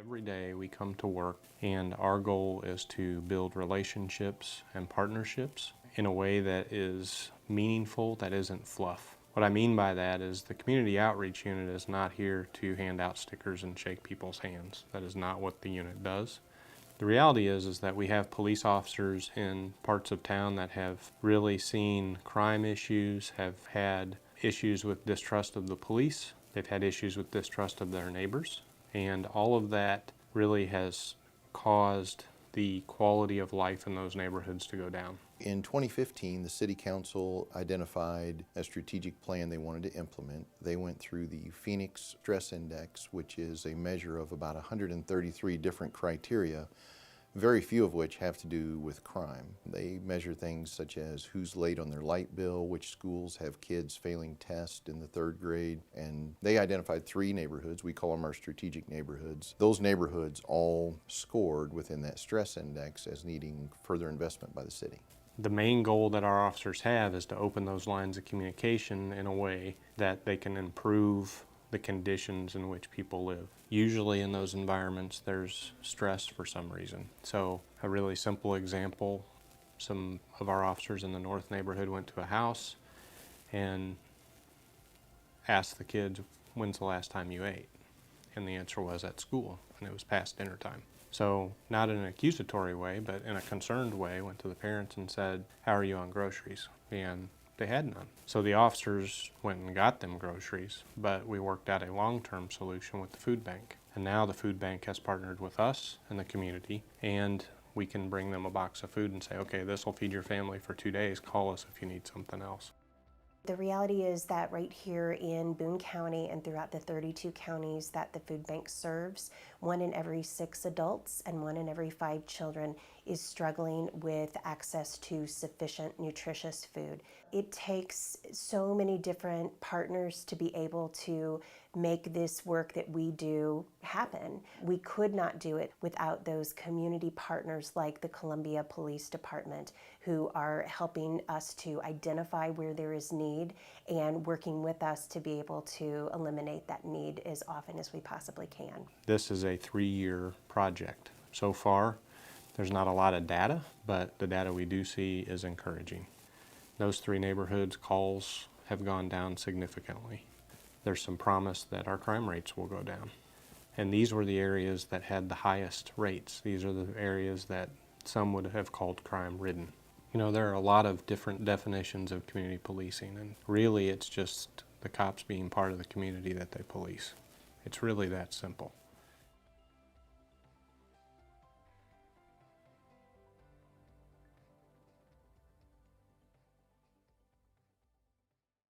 Every day we come to work and our goal is to build relationships and partnerships in a way that is meaningful, that isn't fluff. What I mean by that is the community outreach unit is not here to hand out stickers and shake people's hands. That is not what the unit does. The reality is that we have police officers in parts of town that have really seen crime issues, have had issues with distrust of the police, they've had issues with distrust of their neighbors, and all of that really has caused the quality of life in those neighborhoods to go down. In 2015, the City Council identified a strategic plan they wanted to implement. They went through the Phoenix Stress Index, which is a measure of about 133 different criteria, very few of which have to do with crime. They measure things such as who's late on their light bill, which schools have kids failing tests in the 3rd grade, and they identified 3 neighborhoods. We call them our strategic neighborhoods. Those neighborhoods all scored within that stress index as needing further investment by the city. The main goal that our officers have is to open those lines of communication in a way that they can improve the conditions in which people live. Usually in those environments there's stress for some reason. So a really simple example, some of our officers in the north neighborhood went to a house and asked the kids, when's the last time you ate? And the answer was at school, and it was past dinner time. So not in an accusatory way, but in a concerned way, went to the parents and said, how are you on groceries? And they had none. So the officers went and got them groceries, but we worked out a long-term solution with the food bank. And now the food bank has partnered with us and the community, and we can bring them a box of food and say, okay, this will feed your family for 2 days. Call us if you need something else. The reality is that right here in Boone County and throughout the 32 counties that the food bank serves, 1 in every 6 adults and 1 in every 5 children is struggling with access to sufficient nutritious food. It takes so many different partners to be able to make this work that we do happen. We could not do it without those community partners like the Columbia Police Department, who are helping us to identify where there is need and working with us to be able to eliminate that need as often as we possibly can. This is a 3-year project. So far, there's not a lot of data, but the data we do see is encouraging. Those 3 neighborhoods, calls have gone down significantly. There's some promise that our crime rates will go down. And these were the areas that had the highest rates. These are the areas that some would have called crime-ridden. You know, there are a lot of different definitions of community policing, and really it's just the cops being part of the community that they police. It's really that simple.